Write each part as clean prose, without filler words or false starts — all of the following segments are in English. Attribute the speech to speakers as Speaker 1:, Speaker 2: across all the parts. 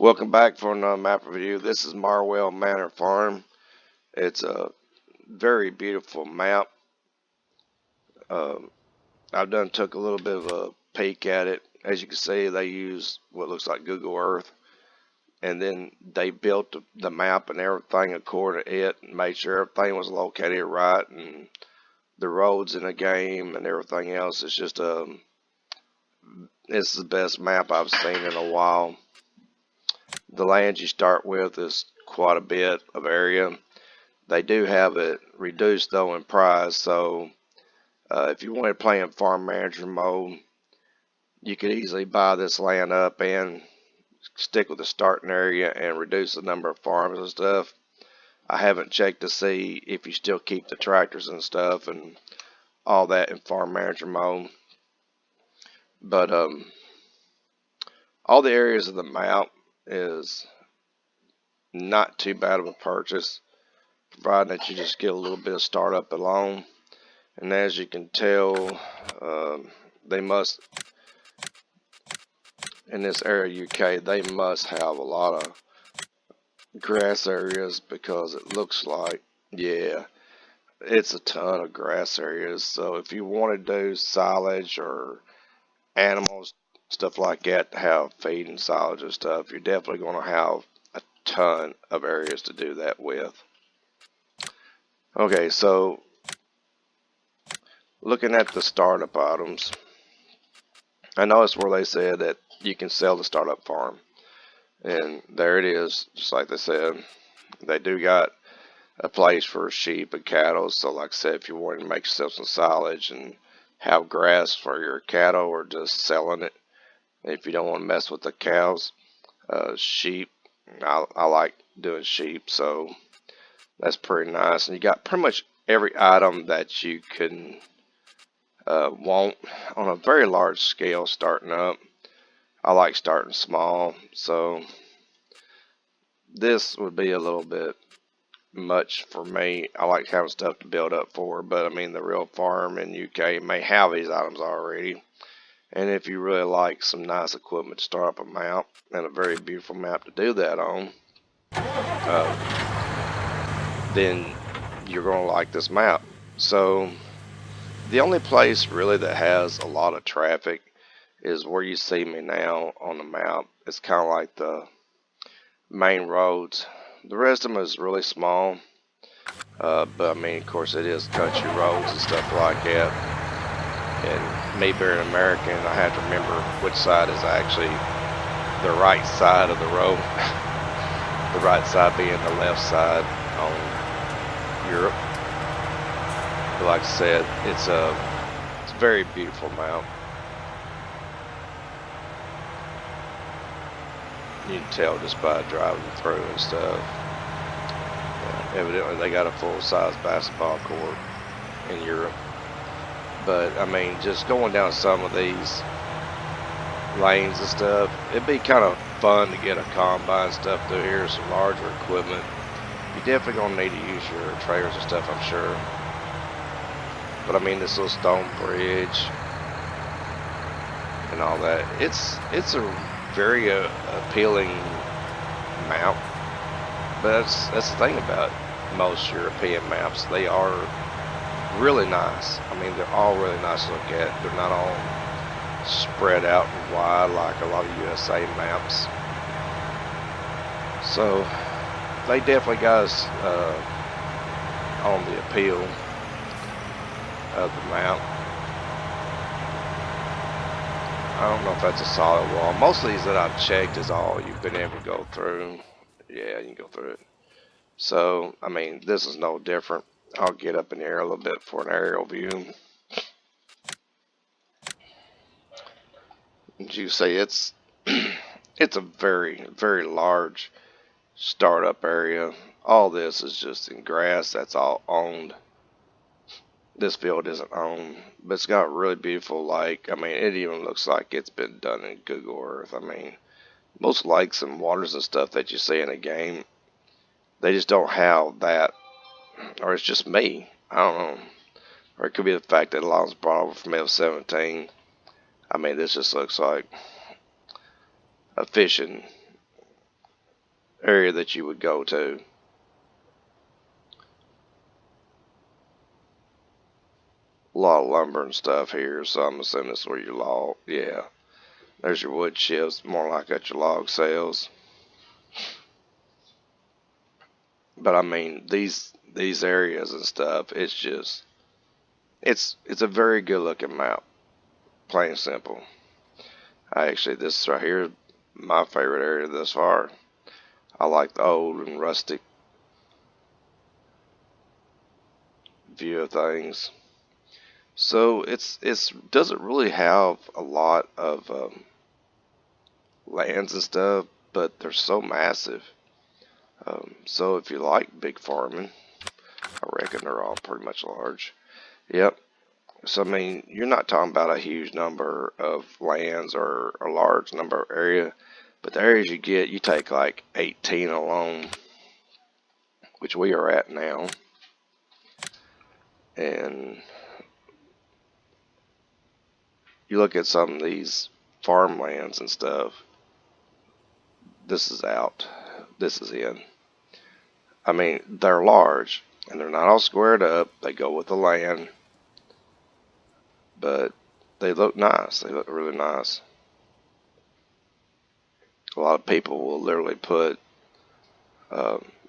Speaker 1: Welcome back for another map review. This is Marwell Manor Farm. It's a very beautiful map. I've took a little bit of a peek at it. As you can see, they use what looks like Google Earth, and then they built the map and everything according to it, and made sure everything was located right, and the roads in the game and everything else. It's the best map I've seen in a while. The land you start with is quite a bit of area. They do have it reduced though in price, so if you want to play in farm manager mode, you could easily buy this land up and stick with the starting area and reduce the number of farms and stuff. I haven't checked to see if you still keep the tractors and stuff and all that in farm manager mode, but all the areas of the map is not too bad of a purchase, providing that you just get a little bit of startup alone. And as you can tell, they must, in this area UK, they must have a lot of grass areas, because it looks like, yeah, it's a ton of grass areas. So if you want to do silage or animals, stuff like that, to have feed and silage and stuff, you're definitely going to have a ton of areas to do that with. Okay, so looking at the startup items, I noticed where they said that you can sell the startup farm, and there it is, just like they said. They do got a place for sheep and cattle, so like I said, if you wanted to make yourself some silage and have grass for your cattle, or just selling it, if you don't want to mess with the cows, sheep, I like doing sheep, so that's pretty nice. And you got pretty much every item that you can want on a very large scale starting up. I like starting small, so this would be a little bit much for me. I like having stuff to build up for, but I mean, the real farm in UK may have these items already. And if you really like some nice equipment to start up a map, and a very beautiful map to do that on, then you're going to like this map. So the only place really that has a lot of traffic is where you see me now on the map. It's kind of like the main roads. The rest of them is really small, but I mean, of course, it is country roads and stuff like that. And me being an American, I have to remember which side is actually the right side of the road. The right side being the left side on Europe. But like I said, it's a very beautiful map. You can tell just by driving through and stuff. Yeah, evidently they got a full-size basketball court in Europe. But I mean, just going down some of these lanes and stuff, it'd be kind of fun to get a combine and stuff through here, some larger equipment. You're definitely gonna need to use your trailers and stuff, I'm sure. But I mean, this little stone bridge and all that, it's a very appealing map. But that's the thing about most European maps. They are really nice. I mean, they're all really nice to look at. They're not all spread out and wide like a lot of USA maps. So they definitely got us on the appeal of the map. I don't know if that's a solid wall. Most of these that I've checked is all you've been able to go through. Yeah, you can go through it. So, I mean, this is no different. I'll get up in the air a little bit for an aerial view. As you say, it's it's a very, very large startup area. All this is just in grass. That's all owned. This field isn't owned, but it's got a really beautiful lake. I mean, it even looks like it's been done in Google Earth. I mean, most lakes and waters and stuff that you see in a game, they just don't have that. Or it's just me. I don't know. Or it could be the fact that a lot was brought over from F-17. I mean, this just looks like a fishing area that you would go to. A lot of lumber and stuff here, so I'm assuming this is where your log. Yeah, there's your wood chips, more like at your log sales. But I mean, these areas and stuff, it's just it's a very good looking map, plain and simple. This right here is my favorite area thus far. I like the old and rustic view of things. So it's doesn't really have a lot of lands and stuff, but they're so massive. So if you like big farming, I reckon they're all pretty much large. Yep. So I mean, you're not talking about a huge number of lands or a large number of area, but the areas you get, you take like 18 alone, which we are at now, and you look at some of these farmlands and stuff. This is out. This is in. I mean, they're large and they're not all squared up. They go with the land, but they look nice. They look really nice. A lot of people will literally put,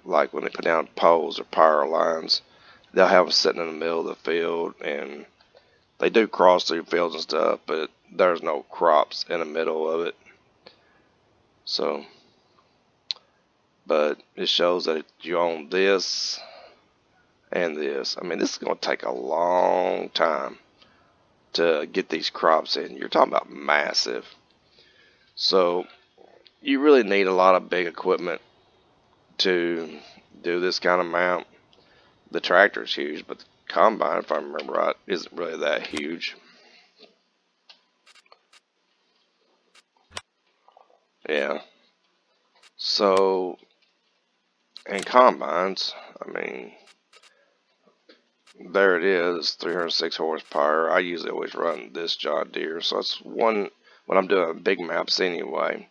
Speaker 1: like when they put down poles or power lines, they'll have them sitting in the middle of the field, and they do cross through fields and stuff, but there's no crops in the middle of it. So, but it shows that you own this and this. I mean, this is going to take a long time to get these crops in. You're talking about massive. So, you really need a lot of big equipment to do this kind of mount. The tractor's huge, but the combine, if I remember right, isn't really that huge. Yeah. So, and combines, I mean, there it is, 306 horsepower. I usually always run this John Deere, so it's one, when I'm doing big maps anyway,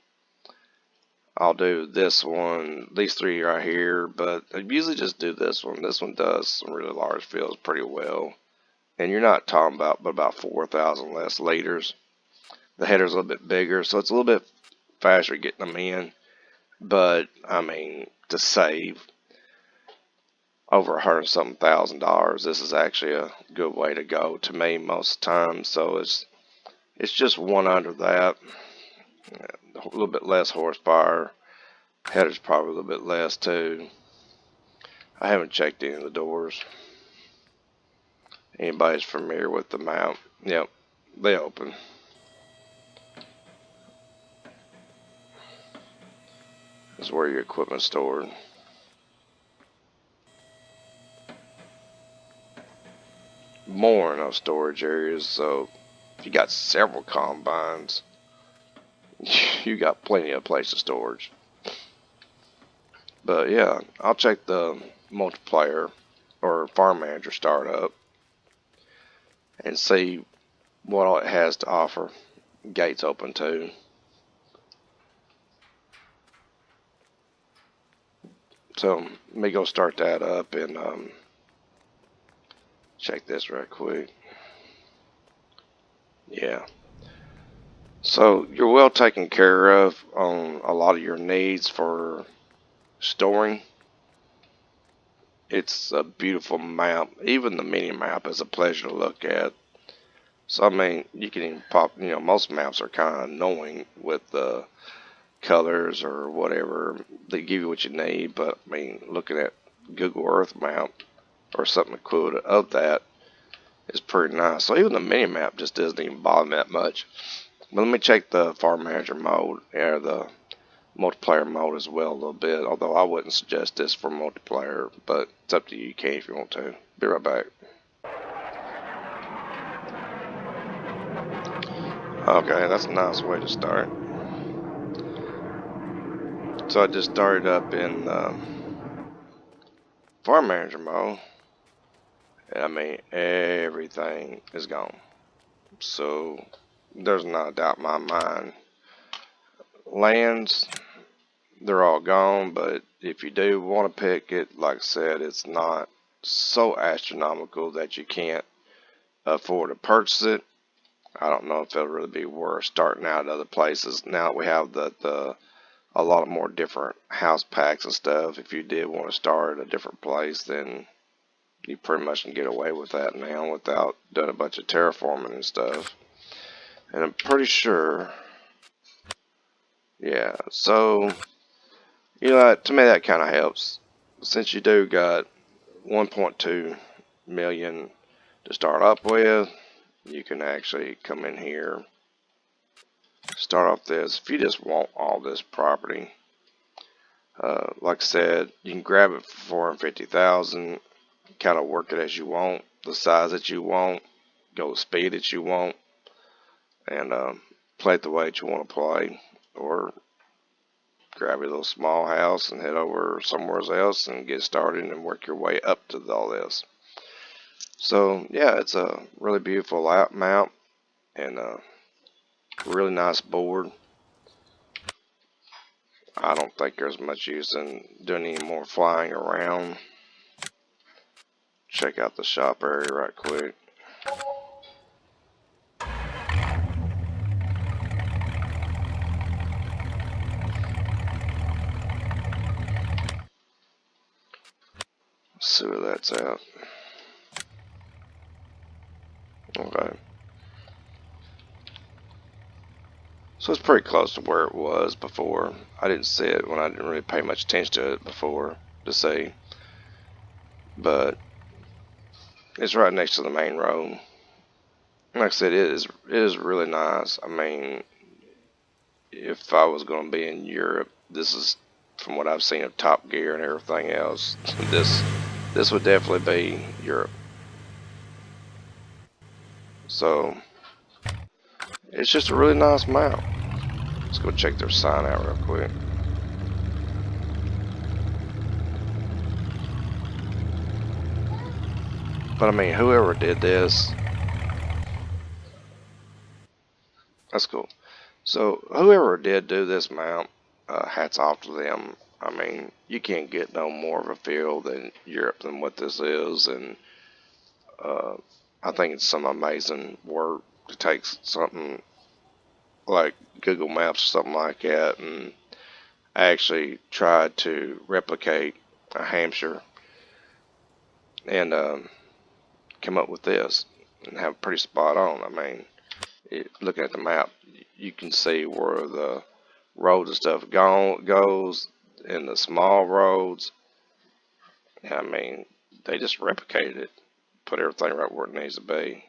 Speaker 1: I'll do this one, these three right here, but I usually just do this one. This one does some really large fields pretty well, and you're not talking about but about 4,000 less liters. The header's a little bit bigger, so it's a little bit faster getting them in, but I mean, to save over $100,000, this is actually a good way to go to me most times. So it's just one under that, a little bit less horsepower. Header's probably a little bit less too. I haven't checked any of the doors. Anybody's familiar with the mount? Yep, they open. This is where your equipment's stored. More in those storage areas, so if you got several combines, you got plenty of place to storage. But yeah, I'll check the multiplayer or farm manager startup and see what all it has to offer. Gates open too. So let me go start that up and check this right quick. Yeah. So you're well taken care of on a lot of your needs for storing. It's a beautiful map. Even the mini map is a pleasure to look at. So I mean, you can even pop, most maps are kind of annoying with the colors or whatever. They give you what you need, but I mean, looking at Google Earth map or something equivalent of that is pretty nice. So even the mini map just doesn't even bother me that much. But let me check the farm manager mode or the multiplayer mode as well a little bit, although I wouldn't suggest this for multiplayer, but it's up to you. You can if you want to. Be right back. Okay, that's a nice way to start. So I just started up in farm manager mode, and I mean, everything is gone. So there's not a doubt in my mind. Lands, they're all gone. But if you do want to pick it, like I said, it's not so astronomical that you can't afford to purchase it. I don't know if it'll really be worth starting out at other places. Now that we have the a lot of more different house packs and stuff, if you did want to start at a different place, then you pretty much can get away with that now without doing a bunch of terraforming and stuff. And I'm pretty sure, yeah, so, you know, to me that kind of helps. Since you do got 1.2 million to start up with, you can actually come in here, start off this. If you just want all this property, like I said, you can grab it for 450,000, kind of work it as you want, the size that you want, go the speed that you want, and play it the way that you want to play, or grab your little small house and head over somewhere else and get started and work your way up to all this. So yeah, it's a really beautiful map and a really nice board. I don't think there's much use in doing any more flying around. Check out the shop area right quick. Let's see where that's at. Okay. So it's pretty close to where it was before. I didn't see it when I didn't really pay much attention to it before to see. But it's right next to the main road. Like I said, it is really nice. I mean, if I was going to be in Europe, this is, from what I've seen of Top Gear and everything else, this would definitely be Europe. So it's just a really nice map. Let's go check their sign out real quick. But I mean, whoever did this, that's cool. So whoever did do this map, hats off to them. I mean, you can't get no more of a feel than Europe than what this is, and uh, I think it's some amazing work to take something like Google Maps or something like that and actually try to replicate a Hampshire and come up with this and have pretty spot on. I mean, looking at the map, you can see where the roads and stuff goes in the small roads. I mean, they just replicated it, put everything right where it needs to be.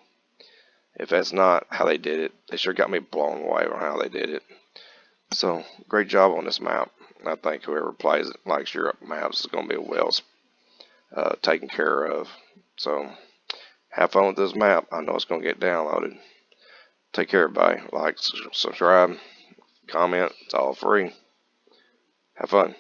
Speaker 1: If that's not how they did it, they sure got me blown away on how they did it. So, great job on this map. I think whoever plays it, likes Europe maps, is going to be well taken care of. So, have fun with this map. I know it's going to get downloaded. Take care, everybody. Like, subscribe, comment. It's all free. Have fun.